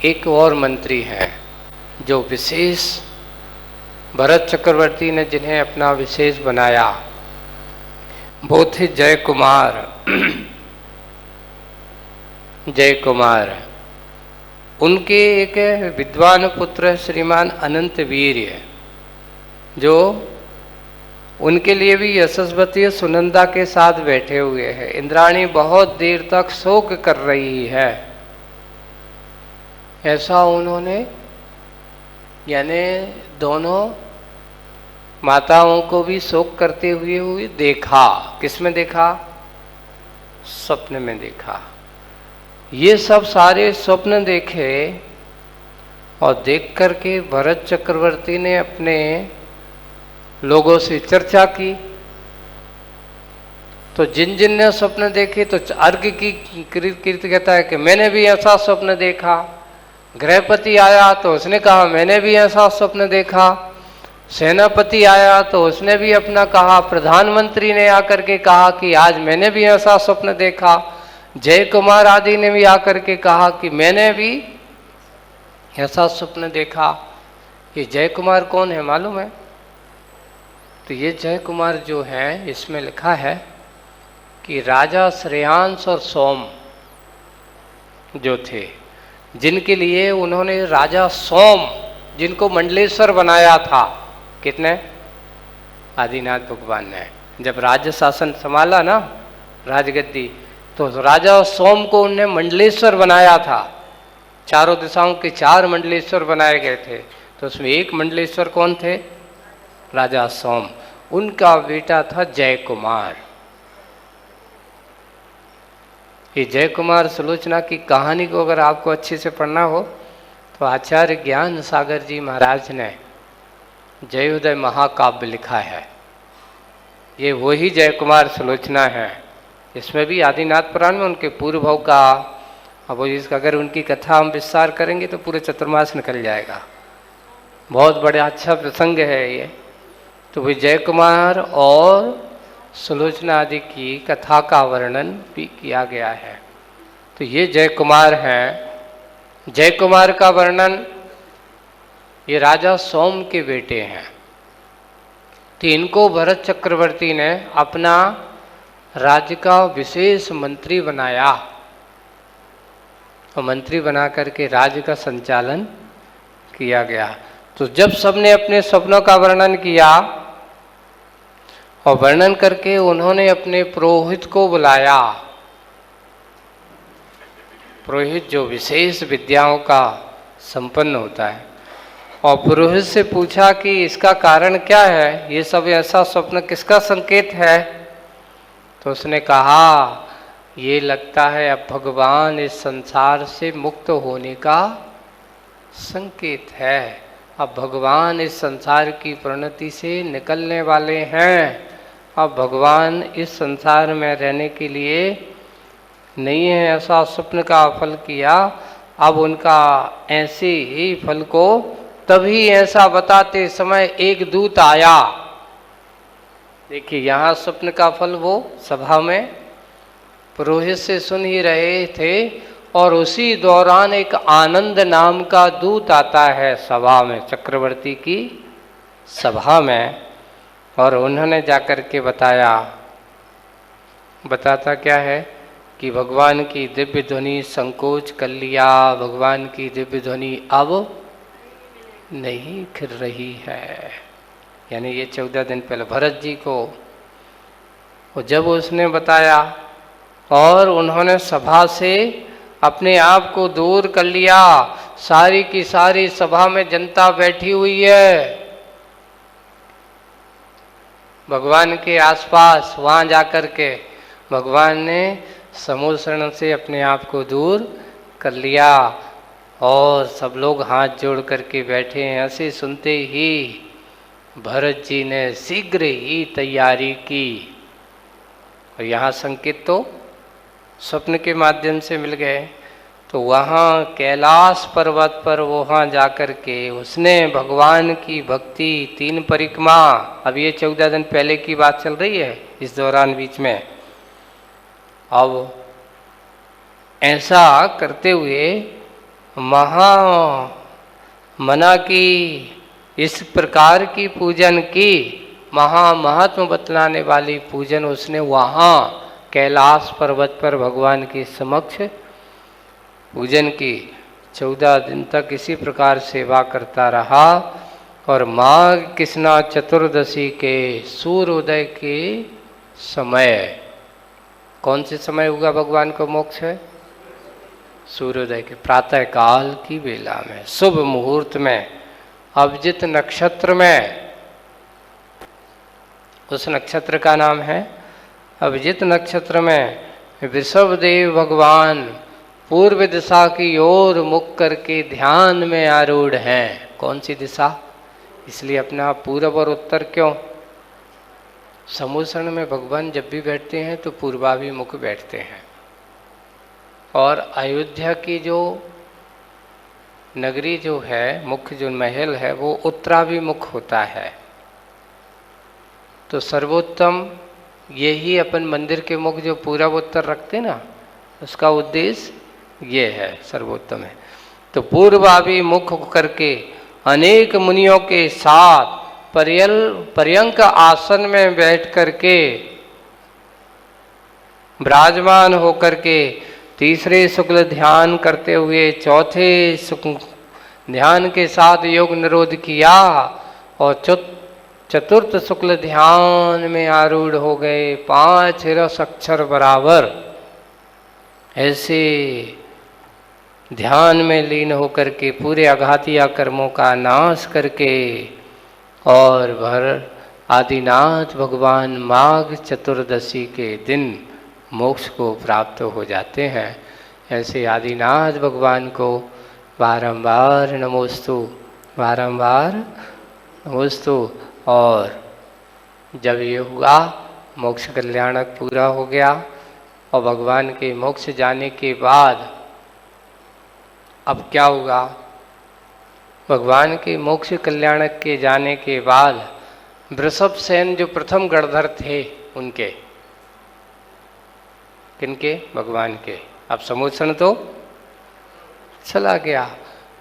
एक और मंत्री हैं जो विशेष भरत चक्रवर्ती ने जिन्हें अपना विशेष बनाया, वो थे जय कुमार। जय कुमार, उनके एक विद्वान पुत्र श्रीमान अनंत वीर्य, जो उनके लिए भी यशस्वती सुनंदा के साथ बैठे हुए हैं। इंद्राणी बहुत देर तक शोक कर रही है, ऐसा उन्होंने यानी दोनों माताओं को भी शोक करते हुए देखा। किसमें देखा? स्वप्न में देखा। ये सब सारे स्वप्न देखे और देख करके भरत चक्रवर्ती ने अपने लोगों से चर्चा की। तो जिन जिन ने स्वप्न देखे तो अर्घ की कीर्ति कहता है कि मैंने भी ऐसा स्वप्न देखा। गृहपति आया तो उसने कहा मैंने भी ऐसा स्वप्न देखा। सेनापति आया तो उसने भी अपना कहा। प्रधानमंत्री ने आकर के कहा कि आज मैंने भी ऐसा स्वप्न देखा। जय कुमार आदि ने भी आकर के कहा कि मैंने भी ऐसा स्वप्न देखा। ये जय कुमार कौन है मालूम है? तो ये जय कुमार जो है, इसमें लिखा है कि राजा श्रेयांश और सोम जो थे, जिनके लिए उन्होंने राजा सोम, जिनको मंडलेश्वर बनाया था, कितने? आदिनाथ भगवान ने जब राज्य शासन संभाला ना, राजगद्दी, तो राजा सोम को उन्हें मंडलेश्वर बनाया था। चारों दिशाओं के 4 मंडलेश्वर बनाए गए थे, तो उसमें एक मंडलेश्वर कौन थे? राजा सोम। उनका बेटा था जय कुमार। ये जय कुमार सुलोचना की कहानी को अगर आपको अच्छे से पढ़ना हो तो आचार्य ज्ञान सागर जी महाराज ने जयोदय महाकाव्य लिखा है। ये वही जय कुमार सुलोचना है। इसमें भी आदिनाथ पुराण में उनके पूर्व भाव का, अब इसका अगर उनकी कथा हम विस्तार करेंगे तो पूरे चतुर्मास निकल जाएगा। बहुत बड़ा अच्छा प्रसंग है ये। तो वे जय कुमार और सुलोचना आदि की कथा का वर्णन भी किया गया है। तो ये जय कुमार हैं। जय कुमार का वर्णन, ये राजा सोम के बेटे हैं। तो इनको भरत चक्रवर्ती ने अपना राज्य का विशेष मंत्री बनाया और मंत्री बना करके राज्य का संचालन किया गया। तो जब सबने अपने सपनों का वर्णन किया और वर्णन करके उन्होंने अपने पुरोहित को बुलाया, पुरोहित जो विशेष विद्याओं का संपन्न होता है, और पुरोहित से पूछा कि इसका कारण क्या है, ये सब ऐसा स्वप्न किसका संकेत है? तो उसने कहा ये लगता है अब भगवान इस संसार से मुक्त होने का संकेत है। अब भगवान इस संसार की प्रणति से निकलने वाले हैं। अब भगवान इस संसार में रहने के लिए नहीं है, ऐसा स्वप्न का फल किया। अब उनका ऐसे ही फल को तभी ऐसा बताते समय एक दूत आया। देखिए यहाँ स्वप्न का फल वो सभा में पुरोहित से सुन ही रहे थे, और उसी दौरान एक आनंद नाम का दूत आता है सभा में, चक्रवर्ती की सभा में, और उन्होंने जाकर के बताता क्या है कि भगवान की दिव्य ध्वनि संकोच कर लिया, भगवान की दिव्य ध्वनि अब नहीं खिल रही है। यानी ये 14 दिन पहले भरत जी को, और जब उसने बताया और उन्होंने सभा से अपने आप को दूर कर लिया, सारी की सारी सभा में जनता बैठी हुई है भगवान के आसपास, वहाँ जाकर के भगवान ने समूसरण से अपने आप को दूर कर लिया और सब लोग हाथ जोड़ करके बैठे हैं। ऐसे सुनते ही भरत जी ने शीघ्र ही तैयारी की, और यहाँ संकेत तो स्वप्न के माध्यम से मिल गए। तो वहाँ कैलाश पर्वत पर वहाँ जाकर के उसने भगवान की भक्ति 3 परिक्रमा, अब ये 14 दिन पहले की बात चल रही है इस दौरान बीच में, अब ऐसा करते हुए महा मना की, इस प्रकार की पूजन की, महामहत्व बतलाने वाली पूजन उसने वहाँ कैलाश पर्वत पर भगवान के समक्ष पूजन की। 14 दिन तक इसी प्रकार सेवा करता रहा और माघ कृष्णा चतुर्दशी के सूर्योदय के समय, कौन से समय हुआ भगवान को मोक्ष है? सूर्योदय के प्रातः काल की बेला में, शुभ मुहूर्त में, अभिजित नक्षत्र में। उस नक्षत्र का नाम है अभिजित नक्षत्र में वृषभ देव भगवान पूर्व दिशा की ओर मुख करके ध्यान में आरूढ़ हैं। कौन सी दिशा? इसलिए अपना पूर्व और उत्तर क्यों? समूषण में भगवान जब भी बैठते हैं तो पूर्वाभिमुख बैठते हैं, और अयोध्या की जो नगरी जो है, मुख्य जो महल है, वो उत्तराभिमुख होता है। तो सर्वोत्तम यही अपन मंदिर के मुख जो पूर्व उत्तर रखते ना, उसका उद्देश्य ये है, सर्वोत्तम है। तो पूर्वाभिमुख करके अनेक मुनियों के साथ पर्यंक आसन में बैठ करके विराजमान होकर के तीसरे शुक्ल ध्यान करते हुए चौथे शुक्ल ध्यान के साथ योग निरोध किया और चतुर्थ शुक्ल ध्यान में आरूढ़ हो गए। 5 रस अक्षर बराबर ऐसे ध्यान में लीन होकर के पूरे अघातिया कर्मों का नाश करके और भर आदिनाथ भगवान माघ चतुर्दशी के दिन मोक्ष को प्राप्त हो जाते हैं। ऐसे आदिनाथ भगवान को बारंबार नमोस्तु, बारंबार नमोस्तु। और जब ये हुआ, मोक्ष कल्याणक पूरा हो गया और भगवान के मोक्ष जाने के बाद अब क्या हुआ? भगवान के मोक्ष कल्याणक के जाने के बाद वृषभ सेन जो प्रथम गणधर थे, उनके, किनके? भगवान के। अब समूषण तो चला गया।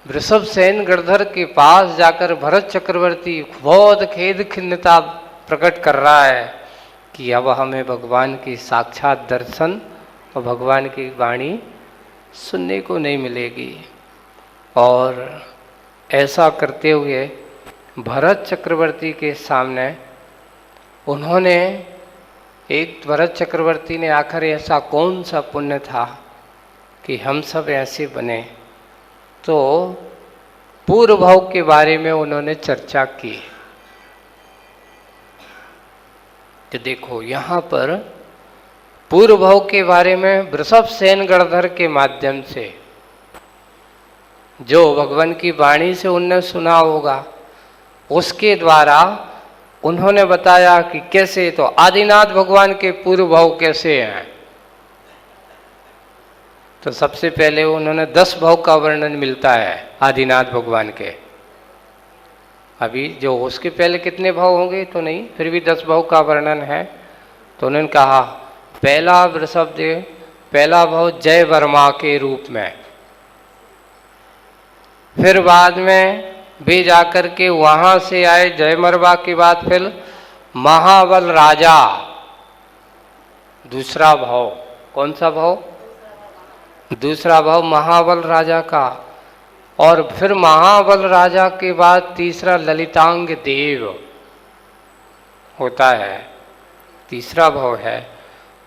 वृषभ सेन गणधर के पास जाकर भरत चक्रवर्ती बहुत खेद खिन्नता प्रकट कर रहा है कि अब हमें भगवान की साक्षात दर्शन और भगवान की वाणी सुनने को नहीं मिलेगी। और ऐसा करते हुए भरत चक्रवर्ती के सामने उन्होंने भरत चक्रवर्ती ने आखिर ऐसा कौन सा पुण्य था कि हम सब ऐसे बने, तो पूर्व भाव के बारे में उन्होंने चर्चा की। तो देखो यहाँ पर पूर्व भाव के बारे में वृषभ सेन गणधर के माध्यम से जो भगवान की वाणी से उनने सुना होगा, उसके द्वारा उन्होंने बताया कि कैसे, तो आदिनाथ भगवान के पूर्व भाव कैसे हैं। तो सबसे पहले उन्होंने 10 भाव का वर्णन मिलता है आदिनाथ भगवान के। अभी जो उसके पहले कितने भाव होंगे तो नहीं, फिर भी 10 भाव का वर्णन है। तो उन्होंने कहा पहला वृषभ देव, पहला भाव जय वर्मा के रूप में, फिर बाद में वे जाकर के वहां से आए जयमरवा के बाद फिर महाबल राजा, दूसरा भाव। कौन सा भाव? दूसरा भाव महाबल राजा का। और फिर महाबल राजा के बाद तीसरा ललितांग देव होता है, तीसरा भाव है।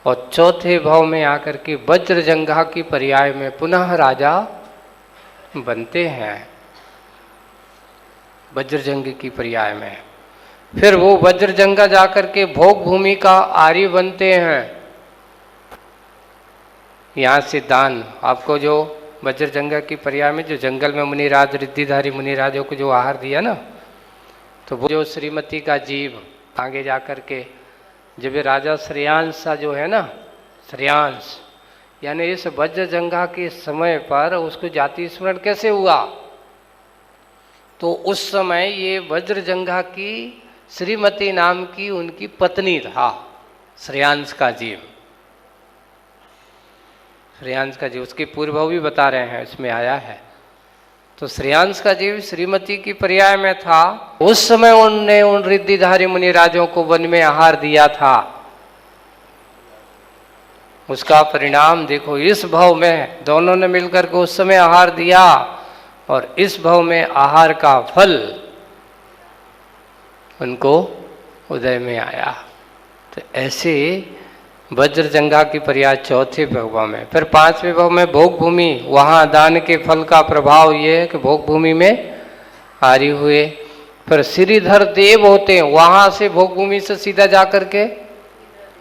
और चौथे भाव में आकर के वज्रजंघा की पर्याय में पुनः राजा बनते हैं, वज्रजंग की पर्याय में। फिर वो वज्रजंगा जाकर के भोग भूमि का आर्य बनते हैं। यहाँ से दान, आपको जो वज्रजंगा की पर्याय में जो जंगल में मुनिराज रिद्धिधारी मुनिराजों को जो आहार दिया ना, तो वो जो श्रीमती का जीव आगे जाकर के जब ये राजा श्रेयांश सा जो है ना, श्रेयांश, यानी इस वज्रजंगा के समय पर उसको जाति स्मरण कैसे हुआ? तो उस समय ये वज्रजंगा की श्रीमती नाम की उनकी पत्नी था, श्रेयांश का जीव, श्रेयांश का जीव। उसके पूर्व भी बता रहे हैं, इसमें आया है। तो श्रेयांश का जीव श्रीमती की पर्याय में था। उस समय उनने उन रिद्धिधारी मुनि राजों को वन में आहार दिया था। उसका परिणाम देखो, इस भव में दोनों ने मिलकर के उस समय आहार दिया और इस भव में आहार का फल उनको उदय में आया। तो ऐसे वज्रजंगा की पर्याय चौथे भव में। फिर पांचवें भव में भोग भूमि, वहाँ दान के फल का प्रभाव ये है कि भोग भूमि में हारी हुए। फिर श्रीधर देव होते हैं, वहाँ से भोग भूमि से सीधा जा कर के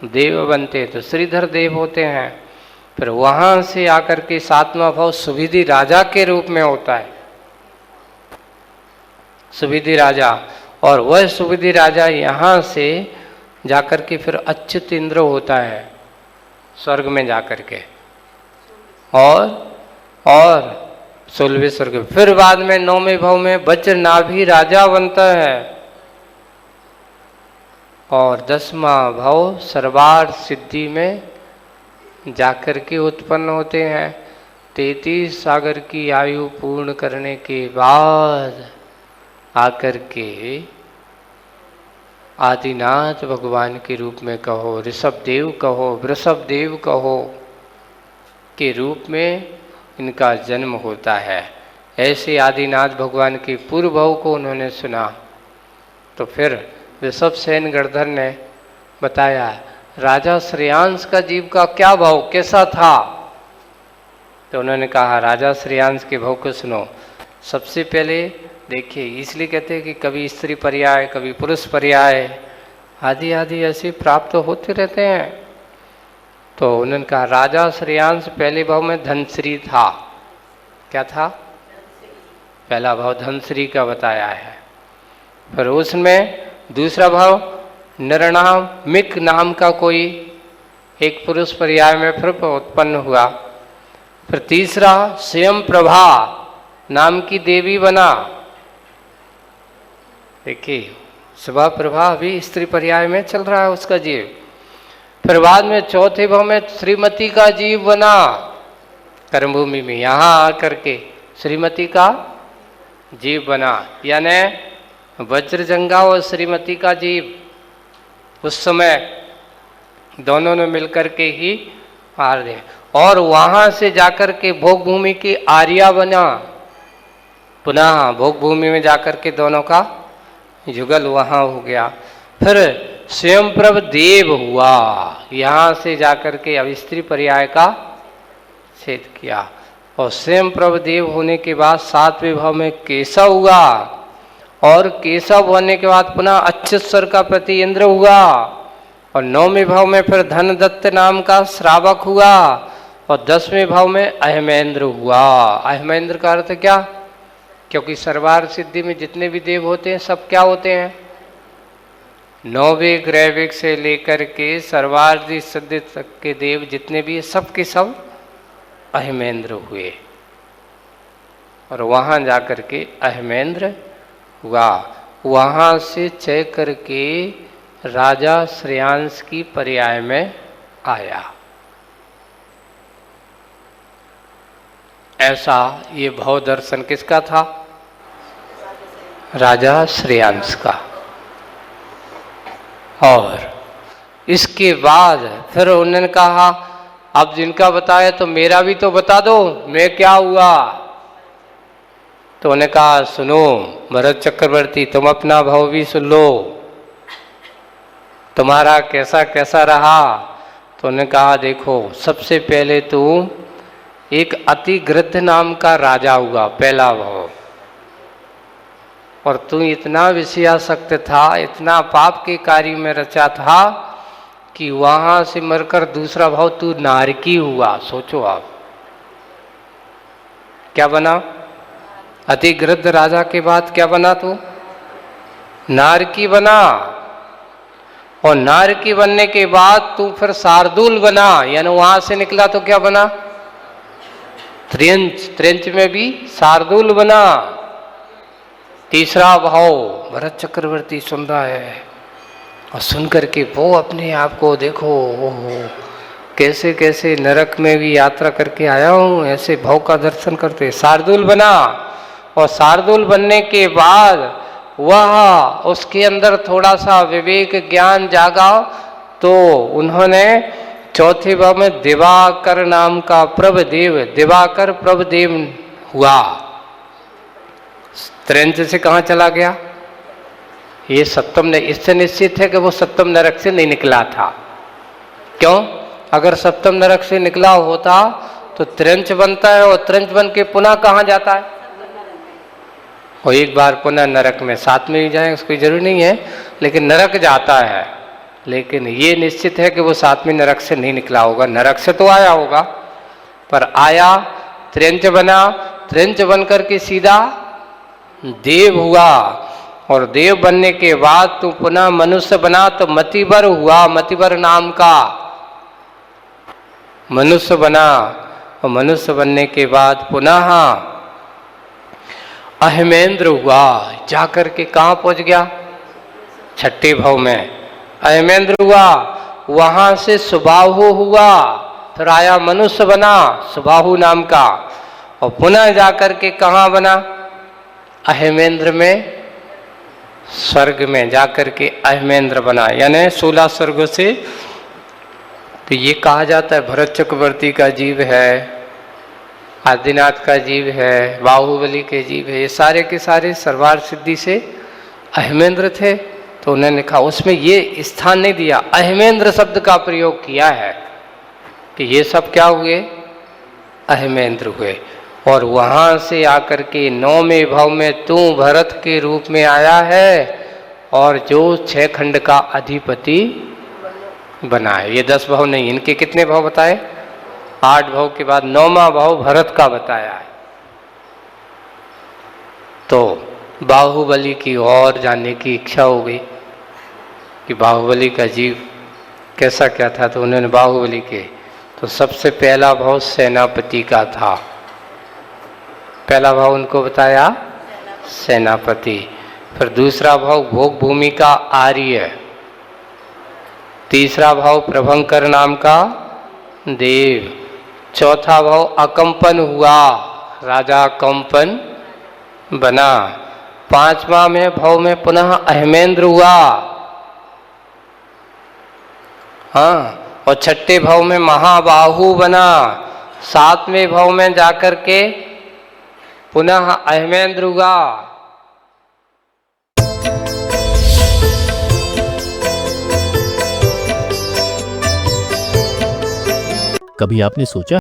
देव बनते, तो श्रीधर देव होते हैं। फिर वहाँ से आकर के सातवां भव सुविधि राजा के रूप में होता है, सुविधि राजा। और वह सुविधि राजा यहाँ से जाकर के फिर अच्युत इंद्र होता है स्वर्ग में जाकर के, और 16वें स्वर्ग। फिर बाद में 9वें भव में वज्र नाभि राजा बनता है, और 10वां भव सर्वार्थ सिद्धि में जाकर के उत्पन्न होते हैं। 33 सागर की आयु पूर्ण करने के बाद आकर के आदिनाथ भगवान के रूप में कहो, ऋषभ देव कहो, वृषभ देव कहो, के रूप में इनका जन्म होता है। ऐसे आदिनाथ भगवान के पूर्व भव को उन्होंने सुना। तो फिर ऋषभ सेन गणधर ने बताया राजा श्रेयांश का जीव का क्या भाव कैसा था। तो उन्होंने कहा राजा श्रेयांश के भाव को सुनो। सबसे पहले देखिए, इसलिए कहते हैं कि कभी स्त्री पर्याय, कभी पुरुष पर्याय आदि आदि ऐसे प्राप्त होते रहते हैं। तो उन्होंने कहा राजा श्रेयांश पहले भाव में धनश्री था। क्या था? पहला भाव धनश्री का बताया है। फिर उसमें दूसरा भाव नरनाम मिक नाम का कोई एक पुरुष पर्याय में फिर उत्पन्न हुआ। फिर तीसरा स्वयं प्रभा नाम की देवी बना। देखिए, सुबह प्रभा अभी स्त्री पर्याय में चल रहा है उसका जीव। फिर बाद में चौथे भाव में श्रीमती का जीव बना कर्मभूमि में, यहाँ आकर के श्रीमती का जीव बना। यानी वज्रजंगा और श्रीमती का जीव उस समय दोनों ने मिलकर के ही मार दिए। और वहाँ से जाकर के भोग भूमि की आर्या बना। पुनः भोग भूमि में जाकर के दोनों का युगल वहाँ हो गया। फिर स्वयंप्रभ देव हुआ, यहाँ से जाकर के अब स्त्री पर्याय का छेद किया। और स्वयंप्रभ देव होने के बाद सातवें भाव में केशव हुआ, और केशव होने के बाद पुनः अच्युत का प्रति इंद्र हुआ। और 9वें भाव में फिर धनदत्त नाम का श्रावक हुआ। और 10वें भाव में अहमेंद्र हुआ। अहमेंद्र का अर्थ क्या? क्योंकि सर्वार्थ सिद्धि में जितने भी देव होते हैं सब क्या होते हैं? 9वें ग्रैविक से लेकर के सर्वार्थ सिद्धि तक के देव जितने भी सब के सब अहमेंद्र हुए। और वहाँ जाकर के अहमेंद्र हुआ, वहाँ से चय करके राजा श्रेयांश की पर्याय में आया। ऐसा ये भव दर्शन किसका था? राजा श्रेयांश का। और इसके बाद फिर उन्होंने कहा अब जिनका बताया तो मेरा भी तो बता दो, मैं क्या हुआ। तो उन्होंने कहा सुनो भरत चक्रवर्ती, तुम अपना भाव भी सुन लो, तुम्हारा कैसा कैसा रहा। तो उन्होंने कहा देखो, सबसे पहले तुम एक अतिगृद्ध नाम का राजा हुआ, पहला भाव। और तू इतना विषयासक्त था, इतना पाप के कार्य में रचा था कि वहां से मरकर दूसरा भाव तू नारकी हुआ। सोचो आप क्या बना? अतिगृद्ध राजा के बाद क्या बना तू? नारकी बना। और नारकी बनने के बाद तू फिर शार्दूल बना, यानी वहां से निकला तो क्या बना? त्रियंच में भी शार्दूल बना। तीसरा भाव भरत चक्रवर्ती सुन रहा है, और सुन करके वो अपने आप को देखो, ओहो कैसे कैसे नरक में भी यात्रा करके आया हूँ, ऐसे भाव का दर्शन करते शार्दूल बना। और शार्दूल बनने के बाद वह उसके अंदर थोड़ा सा विवेक ज्ञान जागा, तो उन्होंने चौथे भाव में दिवाकर नाम का प्रभदेव, दिवाकर प्रभदेव हुआ। त्रेंच से कहाँ चला गया? ये सप्तम ने, इससे निश्चित है कि वो सप्तम नरक से नहीं निकला था। क्यों? अगर सप्तम नरक से निकला होता तो त्रिंच बनता है, और त्रिंच बन के पुनः कहाँ जाता है? और एक बार पुनः नरक में, साथ में ही जाए उसकी जरूरी नहीं है, लेकिन नरक जाता है। लेकिन ये निश्चित है कि वो साथ में नरक से नहीं निकला होगा। नरक से तो आया होगा, पर आया, त्रिंच बना, त्रिंच बन करके सीधा देव हुआ, और देव बनने के बाद तू पुनः मनुष्य बना तो मतिवर हुआ, मतिवर नाम का मनुष्य बना। और मनुष्य बनने के बाद पुनः अहमेंद्र हुआ, जाकर के कहाँ पहुंच गया? छठे भाव में अहमेंद्र हुआ, वहां से सुबाहु हुआ, फिर आया मनुष्य बना सुबाहु नाम का, और पुनः जाकर के कहाँ बना? अहमेंद्र में, स्वर्ग में जाकर के अहमेंद्र बना, यानी 16 स्वर्गों से। तो ये कहा जाता है भरत चक्रवर्ती का जीव है, आदिनाथ का जीव है, बाहुबली के जीव है, ये सारे के सारे सर्वार सिद्धि से अहमेंद्र थे। तो उन्होंने कहा, उसमें ये स्थान नहीं दिया, अहमेंद्र शब्द का प्रयोग किया है कि ये सब क्या हुए? अहमेंद्र हुए। और वहाँ से आकर के 9वें भाव में तू भरत के रूप में आया है, और जो 6 खंड का अधिपति बना है। ये 10 भाव नहीं, इनके कितने भाव बताए? 8 भाव के बाद 9वां भाव भरत का बताया है। तो बाहुबली की ओर जानने की इच्छा हो गई कि बाहुबली का जीव कैसा क्या था। तो उन्होंने बाहुबली के, तो सबसे पहला भाव सेनापति का था। पहला भाव उनको बताया सेनापति, फिर दूसरा भाव भोग भूमि का आर्य, तीसरा भाव प्रभंकर नाम का देव, चौथा भाव अकंपन हुआ, राजा कंपन बना, 5वां में भाव में पुनः अहमेंद्र हुआ, हाँ, और 6ठे भाव में महाबाहु बना, 7वें भाव में जाकर के पुनः अहमेंद्र हुआ। कभी आपने सोचा